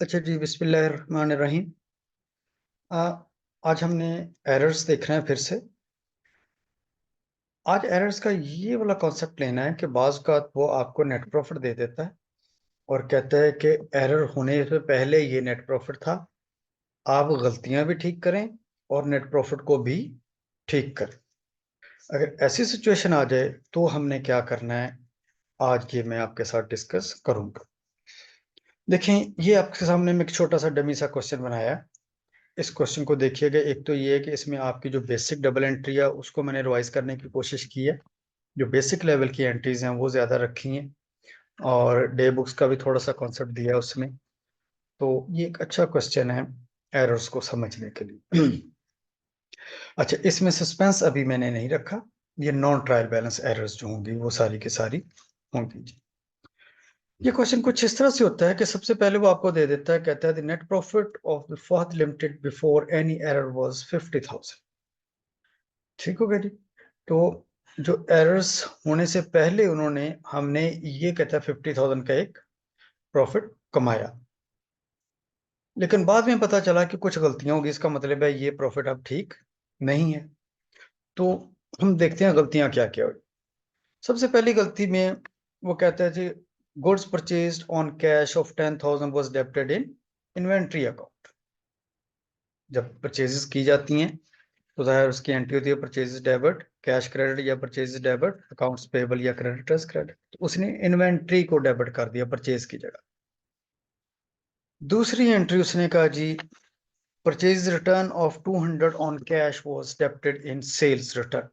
अच्छा जी, बिस्मिल्लाहिर्रहमानिर्रहीम। आज हमने एरर्स देखना है फिर से। आज एरर्स का ये वाला कॉन्सेप्ट लेना है कि बाज़ का वो आपको नेट प्रॉफिट दे देता है और कहता है कि एरर होने से पहले ये नेट प्रॉफिट था, आप गलतियां भी ठीक करें और नेट प्रॉफिट को भी ठीक करें। अगर ऐसी सिचुएशन आ जाए तो हमने क्या करना है, आज ये मैं आपके साथ डिस्कस करूंगा। देखें, ये आपके सामने मैं एक छोटा सा डमी सा क्वेश्चन बनाया है। इस क्वेश्चन को देखिएगा। एक तो ये है कि इसमें आपकी जो बेसिक डबल एंट्री है उसको मैंने रिवाइज करने की कोशिश की है। जो बेसिक लेवल की एंट्रीज हैं वो ज़्यादा रखी हैं और डे बुक्स का भी थोड़ा सा कॉन्सेप्ट दिया है उसमें। तो ये एक अच्छा क्वेश्चन है एरर्स को समझने के लिए। अच्छा, इसमें सस्पेंस अभी मैंने नहीं रखा। ये नॉन ट्रायल बैलेंस एरर्स जो होंगी वो सारी की सारी होंगी। ये क्वेश्चन कुछ इस तरह से होता है कि सबसे पहले वो आपको दे देता है, कहता है the net profit of the Fahad limited before any error was 50,000। ठीक हो गया जी। तो जो एरर्स होने से पहले उन्होंने हमने ये कहता है 50,000 का एक प्रॉफिट कमाया, लेकिन बाद में पता चला कि कुछ गलतियां होगी, इसका मतलब है ये प्रॉफिट अब ठीक नहीं है। तो हम देखते हैं गलतियां क्या क्या हुई। सबसे पहली गलती में वो कहता है जी, goods purchased on cash of 10,000 was debited in inventory account. जब परचेजेस की जाती हैं तो जाहिर उसकी एंट्री होती है परचेजेस डेबिट, कैश क्रेडिट या परचेजेस डेबिट, अकाउंट्स पेबल या क्रेडिटर्स क्रेडिट। तो उसने इन्वेंट्री को डेबिट कर दिया परचेज की जगह। दूसरी एंट्री उसने कहा जी, purchase return of 200 on cash was debited in sales return.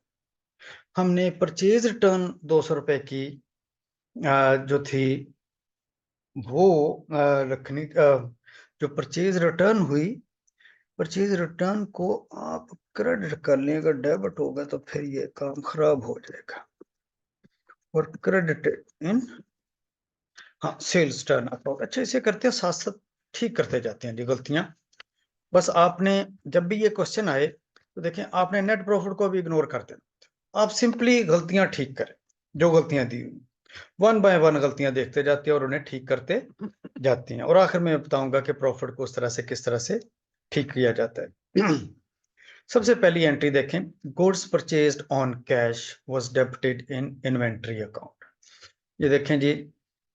हमने परचेज रिटर्न 200 रुपए की जो थी वो रखनी, जो परचेज रिटर्न हुई, परचेज रिटर्न को आप क्रेडिट कर लें, अगर डेबिट होगा तो फिर ये काम खराब हो जाएगा। और क्रेडिट इन, हाँ, सेल्स टर्न अकाउंट। अच्छा, इसे करते हैं साथ साथ ठीक करते जाते हैं जी गलतियां। बस आपने जब भी ये क्वेश्चन आए तो देखें, आपने नेट प्रॉफिट को भी इग्नोर कर देना। आप सिंपली गलतियां ठीक करें, जो गलतियां दी हुई वन बाय वन गलतियां देखते जाते हैं और उन्हें ठीक करते जाती हैं। और आखिर में बताऊंगा कि प्रॉफिट को उस तरह से किस तरह से ठीक किया जाता है। सबसे पहली एंट्री देखें, goods purchased on cash was debited in inventory account. ये देखें जी,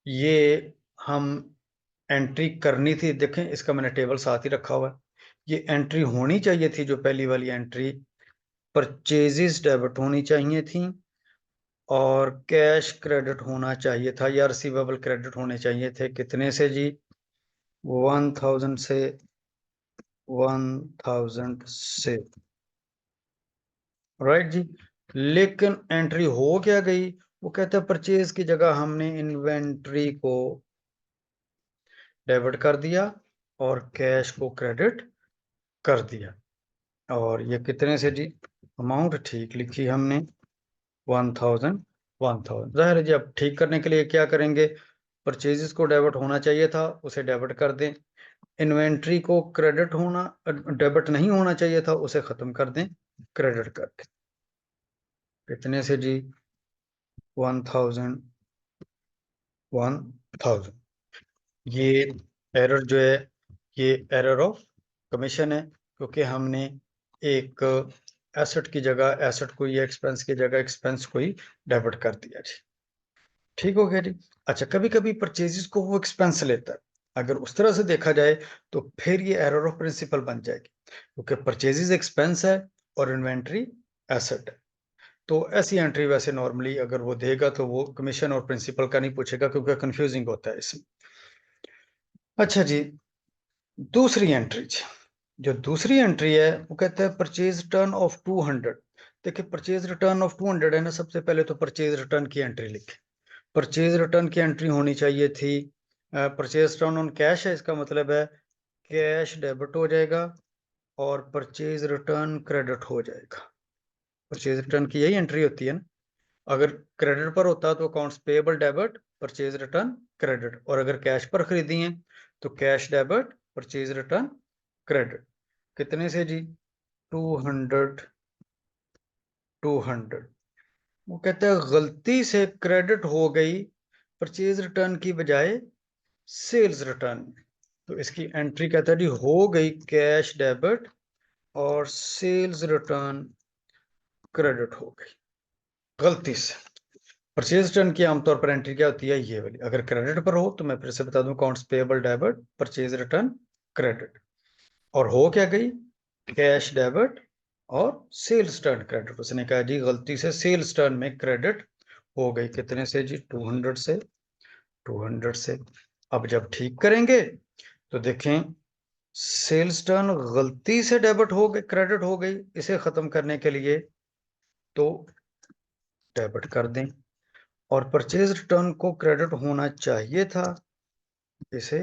ये हम एंट्री करनी थी। देखें, इसका मैंने टेबल साथ ही रखा हुआ है। ये एंट्री होनी चाहिए थी, जो पहली वाली एंट्री परचेजेस डेबिट होनी चाहिए थी और कैश क्रेडिट होना चाहिए था या रिसीवेबल क्रेडिट होने चाहिए थे। कितने से जी? 1000 से, 1000 से, राइट जी। लेकिन एंट्री हो क्या गई? वो कहता है परचेज की जगह हमने इन्वेंट्री को डेबिट कर दिया और कैश को क्रेडिट कर दिया। और ये कितने से जी? अमाउंट ठीक लिखी हमने, 1000, 1000। जाहिर है जी, अब ठीक करने के लिए क्या करेंगे? परचेजेस को डेबिट होना चाहिए था, उसे डेबिट कर दें। इन्वेंट्री को क्रेडिट होना, डेबिट नहीं होना चाहिए था, उसे खत्म कर दें, क्रेडिट कर दें। कितने से जी? 1000, 1000। ये एरर जो है, ये एरर ऑफ कमीशन है, क्योंकि हमने एक एसेट की जगह एसेट को, ये एक्सपेंस की जगह एक्सपेंस को ही डेबिट कर दिया जी। ठीक हो गया जी। अच्छा, कभी कभी परचेजेस को वो एक्सपेंस लेता है। अगर उस तरह से देखा जाए तो फिर ये एरर ऑफ प्रिंसिपल बन जाएगी, क्योंकि परचेजेस एक्सपेंस है और इन्वेंट्री एसेट है। तो ऐसी एंट्री वैसे नॉर्मली अगर वो देगा तो वो कमीशन और प्रिंसिपल का नहीं पूछेगा, क्योंकि कंफ्यूजिंग होता है इसमें। अच्छा जी, दूसरी एंट्री, जो दूसरी एंट्री है वो कहता है परचेज रिटर्न ऑफ 200। देखिए, परचेज रिटर्न ऑफ 200 है ना, सबसे पहले तो परचेज रिटर्न की एंट्री लिखे। परचेज रिटर्न की एंट्री होनी चाहिए थी, परचेज रिटर्न ऑन कैश है, इसका मतलब है कैश डेबिट हो जाएगा और परचेज रिटर्न क्रेडिट हो जाएगा। परचेज रिटर्न की यही एंट्री होती है ना। अगर क्रेडिट पर होता तो accounts payable debit, purchase return credit. और अगर कैश पर खरीदी है तो cash debit, purchase return credit. कितने से जी? 200, 200। वो कहते हैं गलती से क्रेडिट हो गई परचेज रिटर्न की बजाय सेल्स रिटर्न में। तो इसकी एंट्री कहता है जी हो गई कैश डेबिट और सेल्स रिटर्न क्रेडिट हो गई गलती से। परचेज रिटर्न की आमतौर पर एंट्री क्या होती है, ये वाली। अगर क्रेडिट पर हो तो मैं फिर से बता दूं, accounts payable debit, purchase return credit. और हो क्या गई, कैश डेबिट और सेल्स टर्न क्रेडिट। उसने कहा जी गलती से सेल्स टर्न में क्रेडिट हो गई, कितने से जी, 200 से। 200 से। अब जब ठीक करेंगे तो देखें सेल्स टर्न गलती से डेबिट हो गई, क्रेडिट हो गई। इसे खत्म करने के लिए तो डेबिट कर दें, और परचेज रिटर्न को क्रेडिट होना चाहिए था, इसे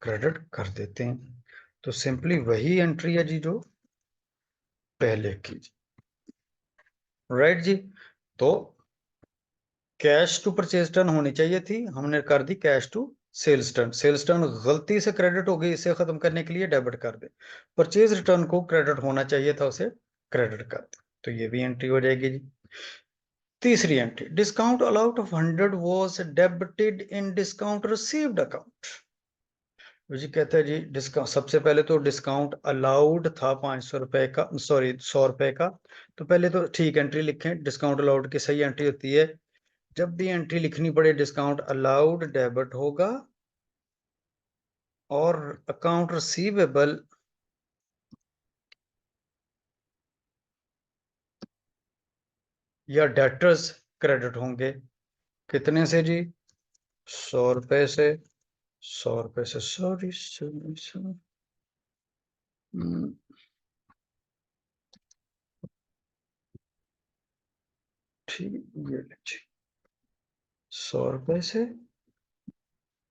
क्रेडिट कर देते हैं। तो सिंपली वही एंट्री है जी जो पहले की, राइट जी। तो कैश टू परचेज टर्न होनी चाहिए थी, हमने कर दी cash to sales turn. Sales turn गलती से क्रेडिट हो गई, इसे खत्म करने के लिए डेबिट कर दे। परचेज रिटर्न को क्रेडिट होना चाहिए था, उसे क्रेडिट कर दे। तो ये भी एंट्री हो जाएगी जी। तीसरी entry, discount allowed of 100 was debited in discount received account. जी कहते हैं जी डिस्काउंट, सबसे पहले तो डिस्काउंट अलाउड था 500 रुपए का, सॉरी 100 रुपए का। तो पहले तो ठीक एंट्री लिखें, डिस्काउंट अलाउड की सही एंट्री होती है जब भी एंट्री लिखनी पड़े डिस्काउंट अलाउड डेबिट होगा और अकाउंट रिसीवेबल या डेटर्स क्रेडिट होंगे। कितने से जी, 100 रुपए से। 100 रुपए से, सॉरी सॉरी सॉरी, ठीक, ये लीजिए 100 रुपए से।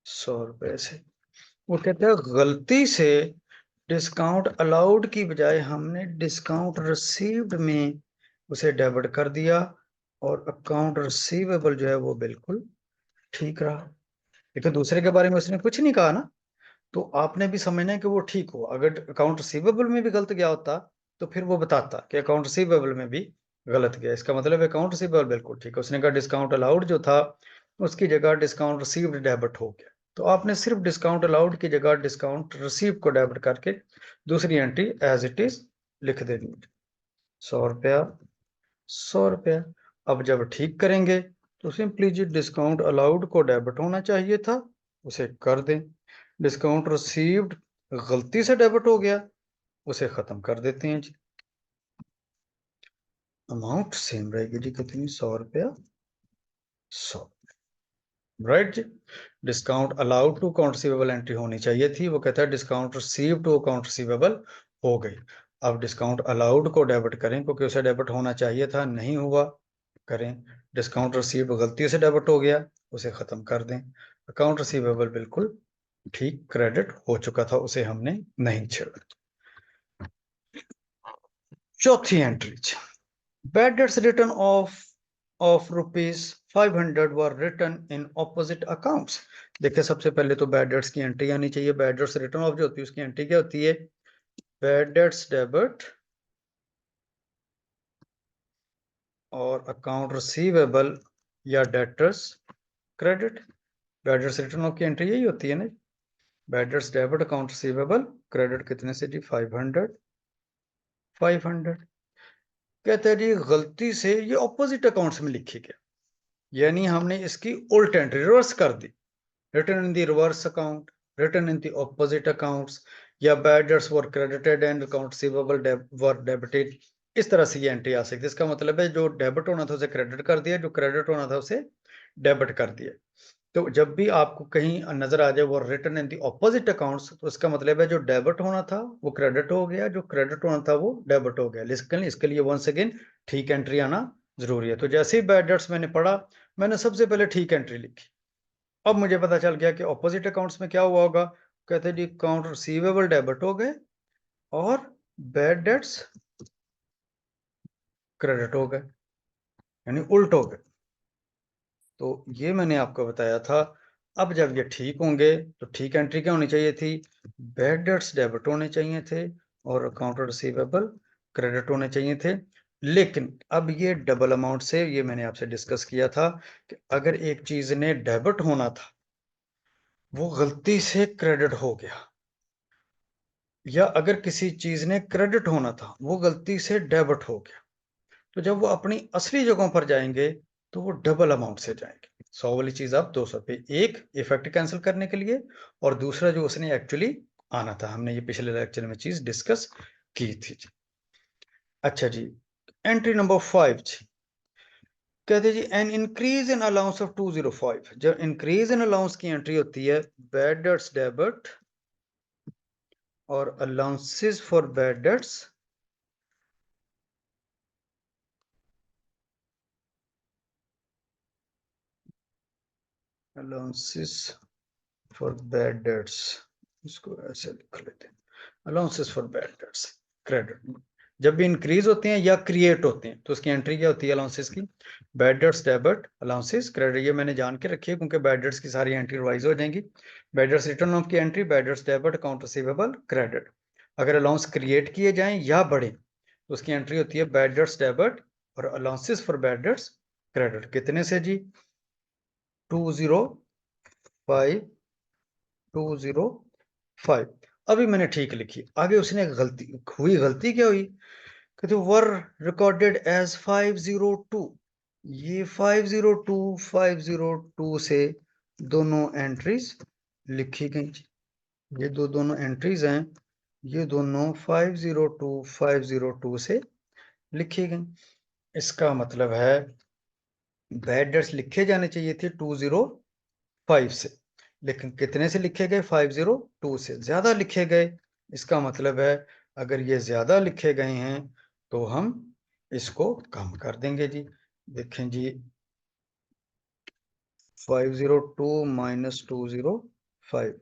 100 रुपए से, वो कहते हैं गलती से डिस्काउंट अलाउड की बजाय हमने डिस्काउंट रिसीव्ड में उसे डेबिट कर दिया, और अकाउंट रिसीवेबल जो है वो बिल्कुल ठीक रहा। लेकिन दूसरे के बारे में उसने कुछ नहीं कहा ना, तो आपने भी समझना है कि वो ठीक हो। अगर अकाउंट रिसीवेबल में भी गलत गया होता तो फिर वो बताता कि अकाउंट रिसीवेबल में भी गलत गया, इसका मतलब अकाउंट रिसीवेबल बिल्कुल ठीक है। उसने कहा डिस्काउंट अलाउड जो था उसकी जगह डिस्काउंट रिसीव्ड डेबिट हो गया, तो आपने सिर्फ डिस्काउंट अलाउड की जगह डिस्काउंट रिसीव को डेबिट करके दूसरी एंट्री एज इट इज लिख देनी। 100 रुपया, 100 रुपया। अब जब ठीक करेंगे तो सिंपली जी डिस्काउंट अलाउड को डेबिट होना चाहिए था, उसे कर दें। डिस्काउंट रिसीव्ड गलती से डेबिट हो गया, उसे खत्म कर देते हैं जी। अमाउंट सेम रहेगी जी, कितनी, 100 रुपया, 100, राइट जी। Discount allowed to account receivable entry होनी चाहिए थी, वो कहता है discount receive to account receivable हो गई। अब डिस्काउंट अलाउड को डेबिट करें क्योंकि उसे डेबिट होना चाहिए था, नहीं हुआ, करें। डिस्काउंट रिसीव गलती से डेबिट हो गया, उसे खत्म कर दें। अकाउंट रिसीवेबल बिल्कुल ठीक क्रेडिट हो चुका था, उसे हमने नहीं छेड़ा। चौथी entry, bad debts return of ₹500 were return in opposite accounts. देखिए सबसे पहले तो बैड डेट्स की एंट्री आनी चाहिए। बैड डेट्स रिटर्न ऑफ जो होती है उसकी एंट्री क्या होती है, बैड डेट्स डेबिट और अकाउंट रिसीवेबल या debtors credit. Bad debts return of की एंट्री यही होती है ना, bad debts debit account receivable credit, कितने से जी, 500। 500 कहते हैं जी गलती से ये ऑपोजिट अकाउंट्स में लिखी गया, यानी हमने इसकी उल्ट एंट्री रिवर्स कर दी। Return in the reverse account, return in the opposite accounts, या bad debts were credited and account receivable were debited. इस तरह से ये एंट्री आ सकती है। इसका मतलब है जो डेबिट होना था उसे क्रेडिट कर दिया, जो क्रेडिट होना था उसे डेबिट कर दिया। तो जब भी आपको कहीं नजर आ जाए वो return in the opposite accounts, तो इसका मतलब है जो डेबिट होना था वो क्रेडिट हो गया, जो क्रेडिट होना था वो डेबिट हो गया। लेकिन इसके लिए वंस अगेन ठीक एंट्री आना जरूरी है। तो जैसे ही बैड डेट्स मैंने पढ़ा, मैंने सबसे पहले ठीक एंट्री लिखी। अब मुझे पता चल गया कि ऑपोजिट अकाउंट्स में क्या हुआ होगा। कहते जी अकाउंट रिसीवेबल डेबिट हो गए और बैड डेट्स क्रेडिट हो गए, यानी उल्ट हो गए। तो ये मैंने आपको बताया था। अब जब ये ठीक होंगे तो ठीक एंट्री क्या होनी चाहिए थी, बैड डेट्स डेबिट होने चाहिए थे और अकाउंट रिसीवेबल क्रेडिट होने चाहिए थे। लेकिन अब ये डबल अमाउंट से, ये मैंने आपसे डिस्कस किया था कि अगर एक चीज ने डेबिट होना था वो गलती से क्रेडिट हो गया, या अगर किसी चीज ने क्रेडिट होना था वो गलती से डेबिट हो गया, तो जब वो अपनी असली जगहों पर जाएंगे तो वो डबल अमाउंट से जाएंगे। 100 वाली चीज आप 200 पे, एक इफेक्ट कैंसिल करने के लिए और दूसरा जो उसने एक्चुअली आना था। हमने ये पिछले लेक्चर में चीज डिस्कस की थी जी। अच्छा जी, एंट्री नंबर 5 जी, कहते जी an increase in allowance of 205। जब इंक्रीज इन अलाउंस की एंट्री होती है बैड डेट्स डेबिट और allowances for bad debts allowances for bad debts, इसको ऐसे लिख लेते हैं, allowances for bad debts credit. जब भी इंक्रीज होते हैं या क्रिएट होते हैं तो उसकी एंट्री क्या होती है अलाउंसेस की, bad debts debit allowances credit. ये मैंने जान के रखी है क्योंकि बैड डेट्स की सारी एंट्री रिवाइज हो जाएंगी। बैड डेट्स रिटर्न ऑफ की entry bad debts debit account receivable credit. अगर अलाउंस क्रिएट किए जाएं या बढ़े तो उसकी एंट्री होती है बैड डेट्स डेबिट और allowances for bad debts credit. कितने से जी, 205 205। अभी मैंने ठीक लिखी, आगे उसने गलती हुई। गलती क्या हुई, कहते वर रिकॉर्डेड एज 502। ये 502 502 से दोनों एंट्रीज लिखी गई। ये दोनों एंट्रीज हैं, ये दोनों 502 502 से लिखी गई। इसका मतलब है बैड डेट्स लिखे जाने चाहिए थे 205 से, लेकिन कितने से लिखे गए, 502 से ज्यादा लिखे गए। इसका मतलब है अगर ये ज्यादा लिखे गए हैं तो हम इसको कम कर देंगे जी। देखें जी, 502 माइनस 205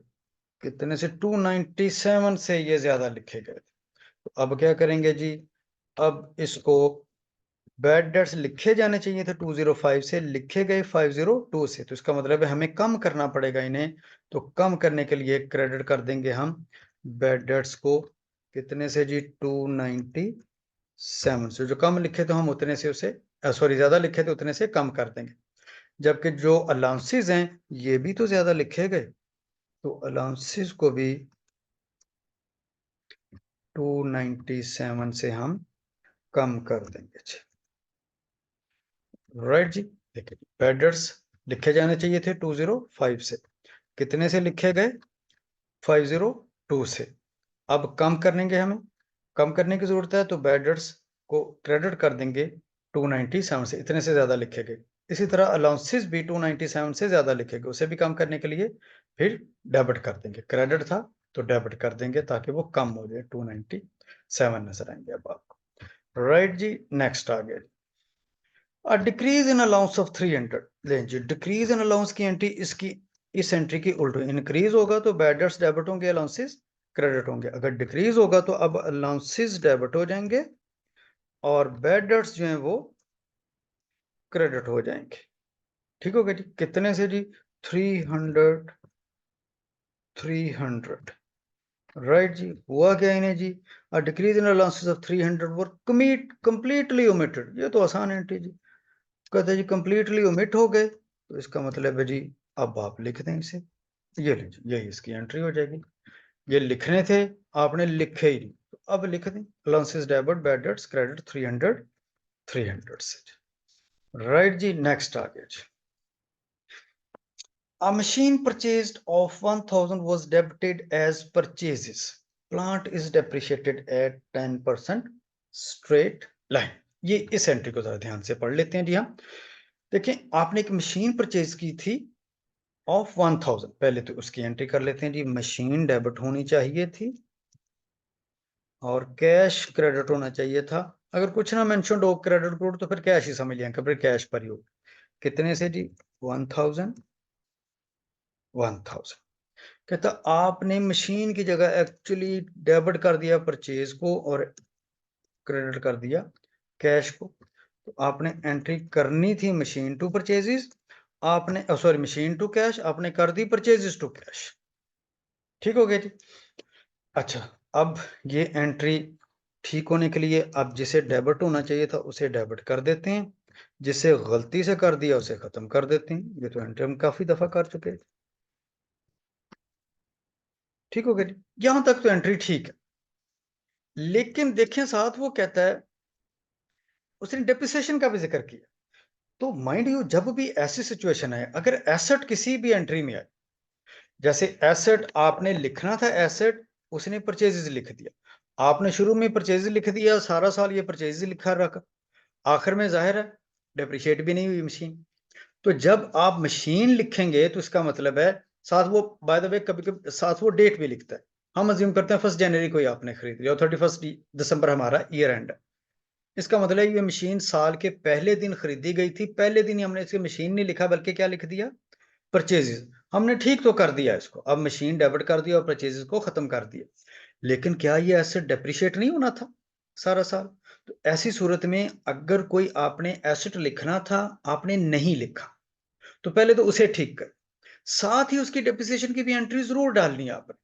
कितने से, 297 से ये ज्यादा लिखे गए। तो अब क्या करेंगे जी, अब इसको बैड डेट्स लिखे जाने चाहिए थे 205 से, लिखे गए 502 से, तो इसका मतलब है हमें कम करना पड़ेगा इन्हें। तो कम करने के लिए क्रेडिट कर देंगे हम बैड डेट्स को, कितने से जी, 297 से। जो कम लिखे तो हम उतने से उसे, सॉरी ज्यादा लिखे थे उतने से कम कर देंगे। जबकि जो अलाउंसेस हैं ये भी तो ज्यादा लिखे गए, तो अलाउंसेस को भी 297 से हम कम कर देंगे। राइट जी, देखिए बैड डेट्स लिखे जाने चाहिए थे 205 से, कितने से लिखे गए, 502 से। अब कम करेंगे, हमें कम करने की जरूरत है, तो बैड डेट्स को क्रेडिट कर देंगे 297 से, इतने से ज्यादा लिखे गए। इसी तरह अलाउंसेस भी 297 से ज्यादा लिखे गए, उसे भी कम करने के लिए फिर डेबिट कर देंगे। क्रेडिट था तो डेबिट कर देंगे ताकि वो कम हो जाए, 297 नजर आएंगे अब आपको। राइट जी, नेक्स्ट आ गया डिक्रीज इन अलाउंस ऑफ 300। लें जी, डिक्रीज इन अलाउंस की एंट्री इसकी इस एंट्री की उल्टी, इंक्रीज होगा तो बैड डेट्स डेबिट होंगे, अलाउंसेस क्रेडिट होंगे। अगर डिक्रीज होगा तो अब अलाउंसेस डेबिट हो जाएंगे और बैड डेट्स जो हैं वो क्रेडिट हो जाएंगे। ठीक हो गया जी, कितने से जी, 300 300। राइट जी, हुआ क्या इन्हें जी, decrease in allowances of 300 were completely omitted. ये तो आसान एंट्री जी, कहते जी कंप्लीटली ओमिट हो गए, तो इसका मतलब है जी अब आप लिख दें इसे। ये लीजिए, यही इसकी एंट्री हो जाएगी। ये लिखने थे, आपने लिखे ही नहीं, तो अब लिख दें allowances debit bad debts credit 300 300 से। राइट जी, नेक्स्ट आ गया जी, a machine purchased of 1000 was debited as purchases, plant is depreciated at 10% straight line। ये इस एंट्री को जरा ध्यान से पढ़ लेते हैं जी हम। देखें, आपने एक मशीन परचेज की थी ऑफ 1000, पहले तो उसकी एंट्री कर लेते हैं जी। मशीन डेबिट होनी चाहिए थी और कैश क्रेडिट होना चाहिए था। अगर कुछ ना मेंशन हो क्रेडिट कोड तो फिर कैश ही समझ लिया, फिर कैश पर ही हो। कितने से जी, 1000 1000। कहता आपने मशीन की जगह एक्चुअली डेबिट कर दिया परचेज को और क्रेडिट कर दिया कैश को। तो आपने एंट्री करनी थी मशीन टू परचेजेस, आपने सॉरी मशीन टू कैश, आपने कर दी परचेजेस टू कैश। ठीक हो गया जी। अच्छा, अब ये एंट्री ठीक होने के लिए अब जिसे डेबिट होना चाहिए था उसे डेबिट कर देते हैं, जिसे गलती से कर दिया उसे खत्म कर देते हैं। ये तो एंट्री हम काफी दफा कर चुके हैं। ठीक हो गया जी, यहां तक तो एंट्री ठीक है। लेकिन देखें साथ वो कहता है, उसने डेप्रिसिएशन का भी जिक्र किया। तो माइंड यू, जब भी ऐसी सिचुएशन है, अगर एसेट किसी भी एंट्री में आए, जैसे एसेट आपने लिखना था एसेट, उसने परचेजेस लिख दिया, आपने शुरू में परचेज लिख दिया, सारा साल ये परचेज लिखा रखा, आखिर में जाहिर है डेप्रिशिएट भी नहीं हुई मशीन। तो जब आप मशीन लिखेंगे तो इसका मतलब है साथ वो, बाय द वे कभी कभी साथ वो डेट भी लिखता है। हम अज्यूम करते हैं 1 जनवरी को ही आपने खरीद लिया और 31 दिसंबर हमारा ईयर एंड है। इसका मतलब है ये मशीन साल के पहले दिन खरीदी गई थी, पहले दिन ही हमने इसकी मशीन नहीं लिखा बल्कि क्या लिख दिया, परचेजेस। हमने ठीक तो कर दिया इसको, अब मशीन डेबिट कर दिया और परचेजेस को खत्म कर दिया, लेकिन क्या ये एसेट डेप्रिशिएट नहीं होना था सारा साल? तो ऐसी सूरत में अगर कोई आपने एसेट लिखना था, आपने नहीं लिखा, तो पहले तो उसे ठीक कर, साथ ही उसकी डेप्रिसिएशन की भी एंट्री जरूर डालनी है आपने।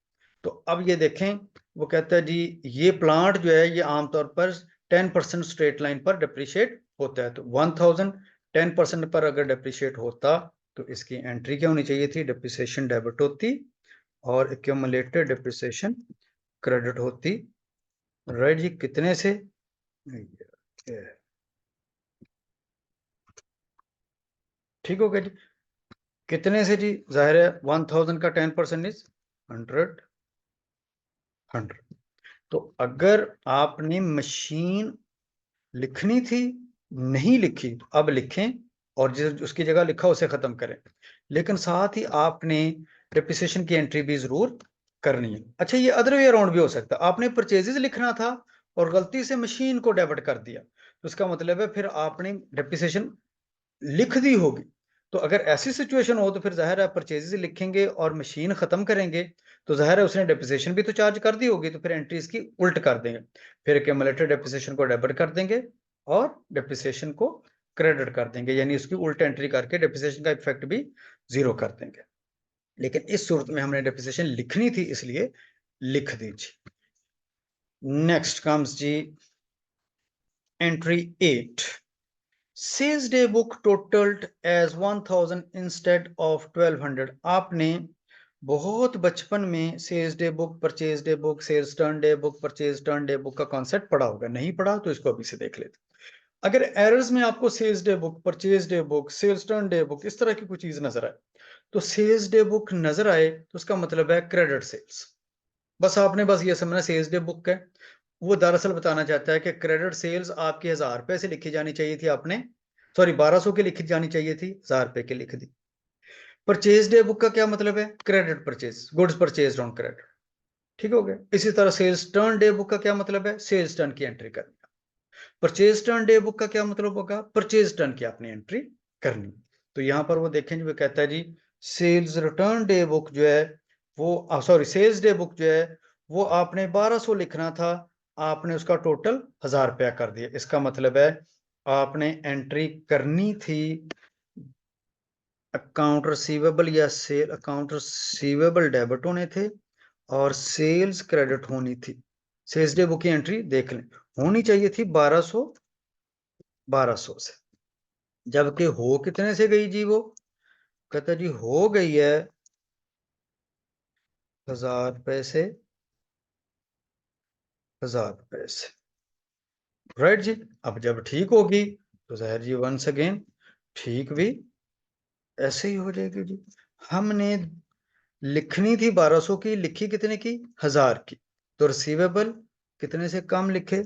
तो अब ये देखें, वो कहता है जी ये प्लांट जो है ये आमतौर पर 10% स्ट्रेट लाइन पर डेप्रिशिएट होता है। तो 1000 10% पर अगर डेप्रिशिएट होता तो इसकी एंट्री क्या होनी चाहिए थी, डेप्रिसिएशन डेबिट होती और एक्यूमुलेटेड डेप्रिसिएशन क्रेडिट होती। राइट जी, कितने से, ठीक हो गया जी, कितने से जी, जाहिर है 1000 का 10% इज 100। तो अगर आपने मशीन लिखनी थी, नहीं लिखी, तो अब लिखें और जिस उसकी जगह लिखा उसे खत्म करें, लेकिन साथ ही आपने डेप्रिसिएशन की एंट्री भी जरूर करनी है। अच्छा, ये अदर वे अराउंड भी हो सकता है, आपने परचेजेस लिखना था और गलती से मशीन को डेबिट कर दिया, तो इसका मतलब है फिर आपने डेप्रिसिएशन लिख दी होगी। तो अगर ऐसी सिचुएशन हो तो फिर जाहिर है परचेजेस लिखेंगे और मशीन खत्म करेंगे, तो जाहिर है उसने डेप्रिसिएशन भी तो चार्ज कर दी होगी, तो फिर एंट्री इसकी उल्ट कर देंगे, फिर एक्यूमुलेटेड डेप्रिसिएशन को डेबिट कर देंगे और डेप्रिसिएशन को क्रेडिट कर देंगे, यानी उसकी उल्ट एंट्री करके डेप्रिसिएशन का इफेक्ट भी जीरो कर देंगे। लेकिन इस सूरत में हमने डेप्रिसिएशन लिखनी थी इसलिए लिख दीजिए। नेक्स्ट कम्स जी entry 8, sales day book totalled as 1000 instead of 1200। आपने बहुत बचपन में sales day book, purchase day book, sales turn day book, purchase turn day book का कॉन्सेप्ट पढ़ा होगा, नहीं पढ़ा तो इसको अभी से देख लेते। अगर एरर्स में आपको sales day book, purchase day book, sales turn day book इस तरह की कोई चीज नजर आए, तो सेल्स डे बुक नजर आए तो उसका मतलब है क्रेडिट सेल्स। बस आपने बस ये समझना सेल्स डे बुक है, वो दरअसल बताना चाहता है कि क्रेडिट सेल्स आपकी 1000 रुपए से लिखी जानी चाहिए थी, आपने सॉरी 1200 की लिखी जानी चाहिए थी, 1000 रुपए की लिख दी। परचेज डे बुक का क्या मतलब है, credit purchase, goods purchase on credit, ठीक हो गया। इसी तरह सेल्स टर्न डे बुक का क्या मतलब है, सेल्स टर्न की एंट्री करनी। परचेज टर्न डे बुक का क्या मतलब होगा, परचेज टर्न की आपने एंट्री करनी। तो यहां पर वो देखें जो कहता है जी सेल्स रिटर्न डे बुक जो है वो, सॉरी सेल्स डे बुक जो है वो आपने 1200 लिखना था, आपने उसका टोटल 1000 रुपया कर दिया। इसका मतलब है आपने एंट्री करनी थी अकाउंट रिसीवेबल या सेल, अकाउंट रिसीवेबल डेबिट होने थे और सेल्स क्रेडिट होनी थी। सेल्स डे बुक की एंट्री देख लें, होनी चाहिए थी 1200 से, जबकि हो कितने से गई जी, वो कहता जी हो गई है 1000 रुपए से, 1000 रुपए से। राइट जी, अब जब ठीक होगी तो जहर जी वंस अगेन ठीक भी ऐसे ही हो जाएगी जी। हमने लिखनी थी 1200 की, लिखी कितने की, 1000 की, तो रिसीवेबल कितने से कम लिखे,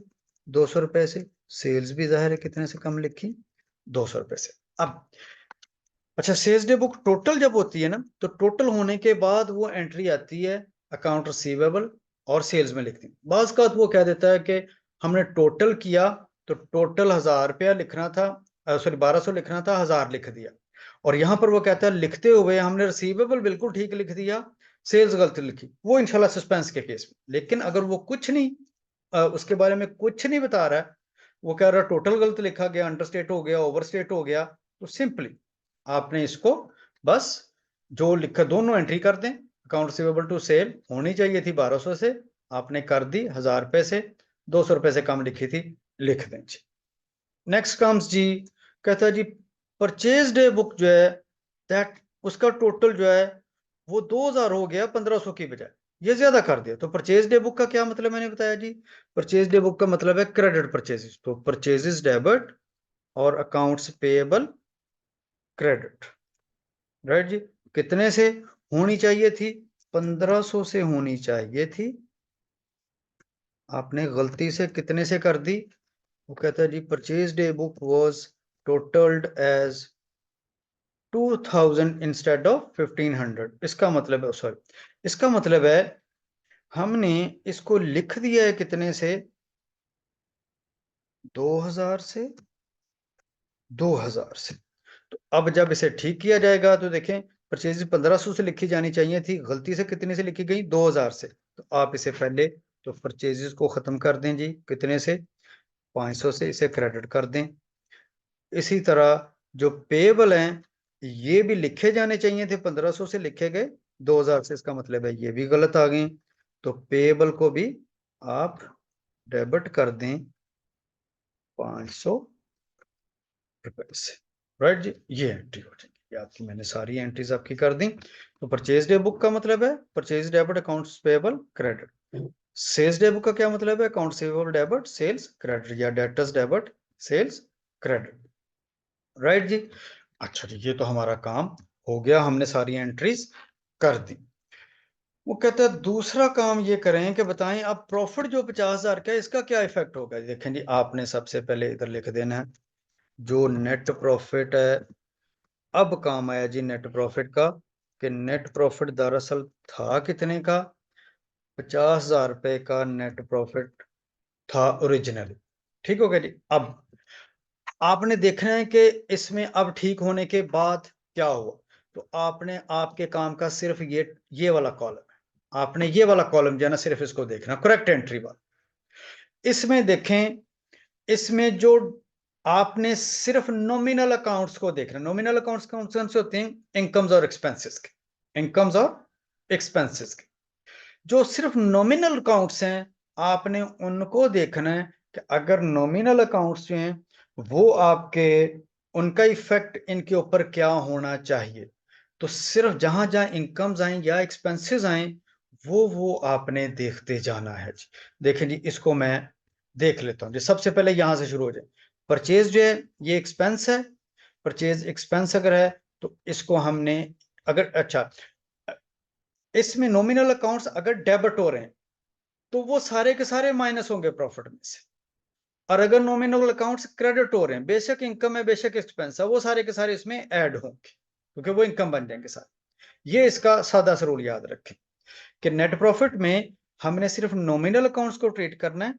200 रुपए से, सेल्स भी जाहिर है कितने से कम लिखी, 200 रुपए से। अब अच्छा, सेल्स डे बुक टोटल जब होती है ना, तो टोटल होने के बाद वो एंट्री आती है अकाउंट रिसीवेबल और सेल्स में लिखती है। बाज का वो कह देता है कि हमने टोटल किया तो टोटल 1000 रुपया लिखना था, सॉरी 1200 लिखना था, 1000 लिख दिया। और यहां पर वो कहता है लिखते हुए हमने रिसीवेबल बिल्कुल ठीक लिख दिया, सेल्स गलत लिखी, वो इंशाल्लाह सस्पेंस के केस में। लेकिन अगर वो कुछ नहीं, उसके बारे में कुछ नहीं बता रहा है, वो कह रहा है टोटल गलत लिखा गया, अंडरस्टेट हो गया, ओवरस्टेट हो गया, तो सिंपली आपने इसको बस जो लिखा दोनों एंट्री कर दें। अकाउंट रिसीवेबल टू सेल होनी चाहिए थी 1200 से, आपने कर दी 1000 रुपए से, 200 रुपए से कम लिखी थी, लिख दें जी। नेक्स्ट कम्स जी, कहता है जी परचेज डे बुक जो है दैट, उसका टोटल जो है वो 2000 हो गया 1500 की बजाय। ये ज्यादा कर दिया। तो परचेज डे बुक का क्या मतलब मैंने बताया जी, परचेज डे बुक का मतलब है क्रेडिट परचेजेस, तो परचेजेस डेबिट और अकाउंट्स पेएबल क्रेडिट, राइट जी। कितने से होनी चाहिए थी, 1500 से होनी चाहिए थी, आपने गलती से कितने से कर दी। वो कहता है जी purchase day book was totalled as 2000 instead of 1500। इसका मतलब है, सॉरी, इसका मतलब है हमने इसको लिख दिया है कितने से, 2000 से, 2000 से। तो अब जब इसे ठीक किया जाएगा तो देखें, परचेज 1500 से लिखी जानी चाहिए थी, गलती से कितने से लिखी गई, 2000 से। तो आप इसे पहले तो परचेजेस को खत्म कर दें जी, कितने से, 500 से, इसे क्रेडिट कर दें। इसी तरह जो पेएबल हैं ये भी लिखे जाने चाहिए थे, 1500 से लिखे गए 2000 से, इसका मतलब है ये भी गलत आ गए। तो पेएबल को भी आप डेबिट कर दें 500 रुपए से, राइट जी। ये एंट्री हो जाएगी, ये आपकी मैंने सारी एंट्रीज आपकी कर दी। तो परचेज डे बुक का मतलब है purchase debit accounts payable credit. Sales day book का क्या मतलब है, accounts payable debit sales credit, या debtors debit sales credit, right जी। अच्छा जी, ये तो हमारा काम हो गया, हमने सारी एंट्रीज कर दी। वो कहता है दूसरा काम ये करें कि बताएं अब प्रॉफिट जो 50,000 का है इसका क्या इफेक्ट होगा। देखें जी, आपने सबसे पहले इधर लिख देना है जो नेट प्रॉफिट है। अब काम आया जी नेट प्रॉफिट का, कि नेट प्रॉफिट दरअसल था कितने का, 50,000 रुपए का नेट प्रॉफिट था ओरिजिनली। ठीक हो गया जी। अब आपने देखना है कि इसमें अब ठीक होने के बाद क्या हुआ। तो आपने आपके काम का सिर्फ ये वाला कॉलम है, आपने ये वाला कॉलम जो है ना सिर्फ इसको देखना, करेक्ट एंट्री वाला। इसमें देखें, इसमें जो आपने सिर्फ नॉमिनल अकाउंट्स को देखना, नॉमिनल अकाउंट्स कौन कौन से होते हैं, इनकम्स और एक्सपेंसेस के, इनकम्स और एक्सपेंसेस के। जो सिर्फ नॉमिनल अकाउंट्स हैं आपने उनको देखना है कि अगर नॉमिनल अकाउंट्स जो हैं वो आपके, उनका इफेक्ट इनके ऊपर क्या होना चाहिए। तो सिर्फ जहां जहां इनकम्स आए या एक्सपेंसेस आए वो आपने देखते जाना है जी। देखें जी, इसको मैं देख लेता हूं जी। सबसे पहले यहां से शुरू हो जाए, परचेज जो है ये एक्सपेंस है, परचेज एक्सपेंस अगर है तो इसको हमने, अगर अच्छा, इसमें नॉमिनल अकाउंट्स अगर डेबिट हो रहे हैं तो वो सारे के सारे माइनस होंगे प्रॉफिट में से। और अगर नॉमिनल अकाउंट्स क्रेडिट हो रहे हैं, बेशक इनकम है बेशक एक्सपेंस है, वो सारे के सारे इसमें ऐड होंगे क्योंकि वो इनकम बन जाएंगे सारे। ये इसका सादा सा रूल याद रखें कि नेट प्रॉफिट में हमने सिर्फ नॉमिनल अकाउंट्स को ट्रीट करना है।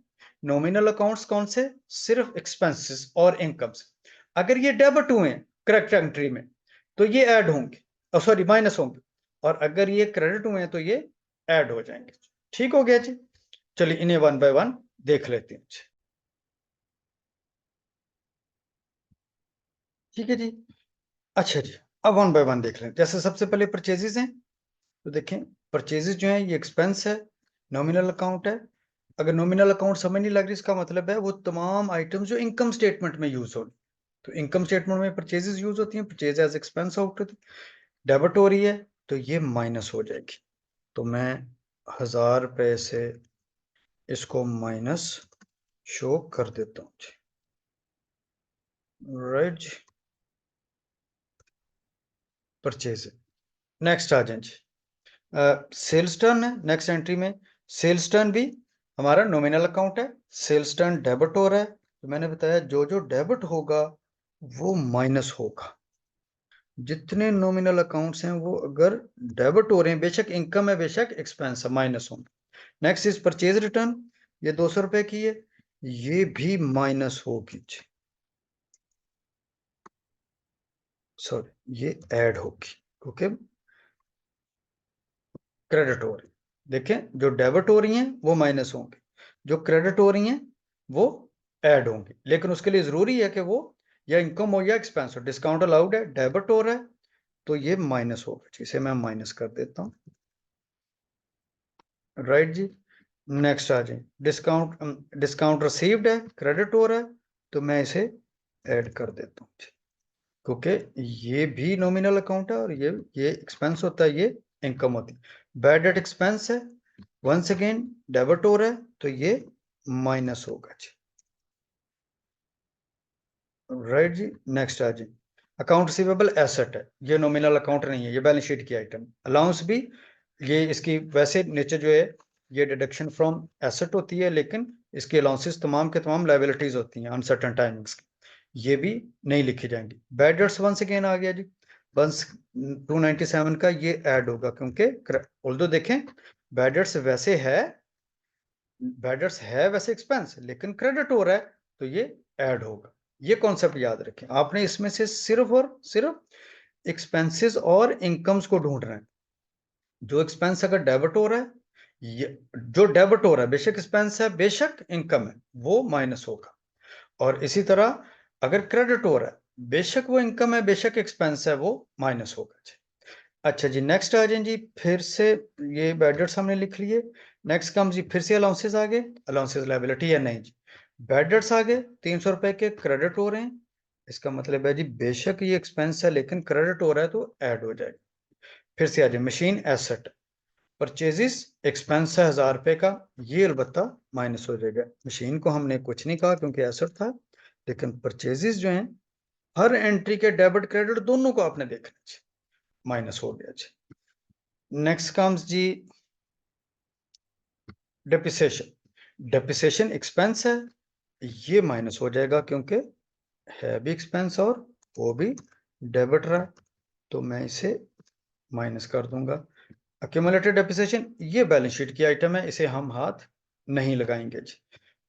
नॉमिनल अकाउंट्स कौन से, सिर्फ एक्सपेंसेस और इनकम्स। अगर ये डेबिट हुए करेक्ट एंट्री में तो ये ऐड होंगे, सॉरी माइनस होंगे। और अगर ये क्रेडिट हुए हैं तो ये ऐड हो जाएंगे। ठीक हो गया जी। चलिए इन्हें वन बाय वन देख लेते हैं। ठीक है जी। अच्छा जी, अब वन बाय वन देख लें। जैसे सबसे पहले परचेजेस हैं, तो देखें परचेजेस जो है ये एक्सपेंस है, नॉमिनल अकाउंट है। अगर नॉमिनल अकाउंट समझ नहीं लग रही, इसका मतलब है वो तमाम आइटम्स जो इनकम स्टेटमेंट में यूज हो रही। तो इनकम स्टेटमेंट में परचेजेस यूज होती हैं, परचेज एज एक्सपेंस आउट होती है, डेबिट हो रही है तो ये माइनस हो जाएगी। तो मैं 1000 रुपए से इसको माइनस शो कर देता हूँ जी, राइट। परचेज, नेक्स्ट आ जाए जी। सेल्स टर्न है नेक्स्ट एंट्री में। सेल्स टर्न भी हमारा नॉमिनल अकाउंट है, सेल्स टर्न डेबिट हो रहा है। तो मैंने बताया जो जो डेबिट होगा वो माइनस होगा। जितने नॉमिनल अकाउंट्स हैं वो अगर डेबिट हो रहे हैं, बेशक इनकम है बेशक एक्सपेंस है, माइनस होंगे। नेक्स्ट इज परचेज रिटर्न, ये 200 रुपए की है, ये भी माइनस होगी, सॉरी ये ऐड होगी क्योंकि क्रेडिट हो रही। देखें जो डेबिट हो रही हैं वो माइनस होंगे, जो क्रेडिट हो रही हैं वो ऐड होंगे। लेकिन उसके लिए जरूरी है कि वो या इनकम हो या एक्सपेंस हो। डिस्काउंट अलाउड है, डेबिट हो रहा है तो ये माइनस होगा, जिसे मैं माइनस कर देता हूँ, राइट जी। नेक्स्ट आ जाए, डिस्काउंट, डिस्काउंट रिसीव्ड है, क्रेडिट हो रहा है तो मैं इसे ऐड कर देता हूँ क्योंकि ये भी नॉमिनल अकाउंट है और ये एक्सपेंस होता है, ये इनकम होती है। बैड डेट एक्सपेंस है वंस अगेन डेबिट हो रहा है तो ये माइनस होगा जी। राइट जी। नेक्स्ट आ जी, अकाउंट रिसीवेबल एसेट है, ये नॉमिनल अकाउंट नहीं है, ये बैलेंस शीट की आइटम। अलाउंस भी ये इसकी वैसे नेचर जो है ये डिडक्शन फ्रॉम एसेट होती है, लेकिन इसकी अलाउंसेस तमाम के तमाम लाइबिलिटीज होती हैं अनसर्टेन टाइमिंग्स की, ये भी नहीं लिखी जाएंगी। बैड डेट्स वंस अगेन आ गया जी, वंस 297 का ये ऐड होगा, क्योंकि ऑल्दो देखें बैड डेट्स वैसे है, बैड डेट्स है वैसे एक्सपेंस, लेकिन क्रेडिट हो रहा है तो ये ऐड होगा। ये कॉन्सेप्ट याद रखें आपने, इसमें से सिर्फ और सिर्फ एक्सपेंसेस और इनकम्स को ढूंढना है। जो एक्सपेंस अगर डेबिट हो रहा है, ये जो डेबिट हो रहा है बेशक एक्सपेंस है बेशक इनकम है, वो माइनस होगा। और इसी तरह अगर क्रेडिट हो रहा है बेशक वो इनकम है बेशक एक्सपेंस है, वो माइनस होगा जी। अच्छा जी, नेक्स्ट आ जाए जी, फिर से ये बैड डेट्स हमने लिख लिए। नेक्स्ट कम जी, फिर से अलाउंसेस आ गए, अलाउंसेस लायबिलिटी है नहीं जी। बैड डेट्स आ गए 300 रुपए के क्रेडिट हो रहे हैं, इसका मतलब है जी बेशक ये एक्सपेंस है लेकिन क्रेडिट हो रहा है तो ऐड हो जाएगा। फिर से आ जाए मशीन एसेट, परचेजेस एक्सपेंस है 1000 रुपए का, ये अलबत्ता माइनस हो जाएगा। मशीन को हमने कुछ नहीं कहा क्योंकि एसेट था, लेकिन परचेजेस जो हैं हर एंट्री के डेबिट क्रेडिट दोनों को आपने देखना चाहिए, माइनस हो गया जी। नेक्स्ट कम्स जी डेप्रिसिएशन, डेप्रिसिएशन एक्सपेंस है, ये माइनस हो जाएगा क्योंकि है भी एक्सपेंस और वो भी डेबिट रहा, तो मैं इसे माइनस कर दूंगा। अक्यूमुलेटेड डेप्रिसिएशन ये बैलेंस शीट की आइटम है, इसे हम हाथ नहीं लगाएंगे जी।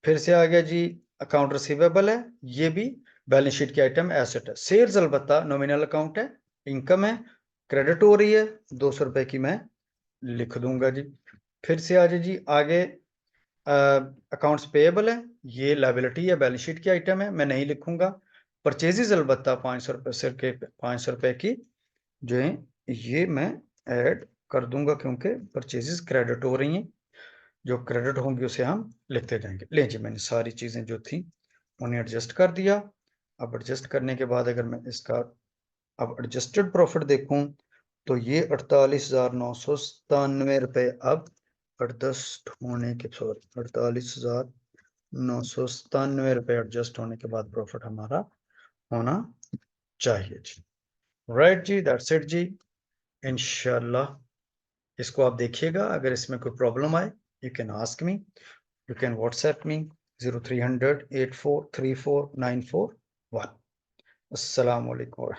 फिर से आ गया जी अकाउंट रिसीवेबल है, ये भी बैलेंस शीट की आइटम एसेट है। सेल्स अलबत्ता नॉमिनल अकाउंट है, इनकम है, क्रेडिट हो रही है 200 रुपए की, मैं लिख दूंगा जी। फिर से आ जाए जी आगे, अकाउंट्स पेएबल है, ये लाइबिलिटी है बैलेंस शीट की आइटम है, मैं नहीं लिखूंगा। परचेजेस अलबत्ता 500 रुपए से के 500 रुपए की जो है ये मैं ऐड कर दूंगा क्योंकि परचेजेस क्रेडिट हो रही हैं, जो क्रेडिट होंगी उसे हम लिखते जाएंगे। ले जी, मैंने सारी चीजें जो थी उन्हें एडजस्ट कर दिया। अब एडजस्ट करने के बाद अगर मैं इसका अब एडजस्टेड प्रॉफिट देखूं तो ये 48,997 रुपए अब एडजस्ट होने के, सॉरी 48,997 रुपए एडजस्ट होने के बाद प्रॉफिट हमारा होना चाहिए जी। राइट जी, दैट्स इट जी। इंशाल्लाह इसको आप देखिएगा, अगर इसमें कोई प्रॉब्लम आए you can ask me, you can WhatsApp me 0300 8434 941। अस्सलाम वालेकुम।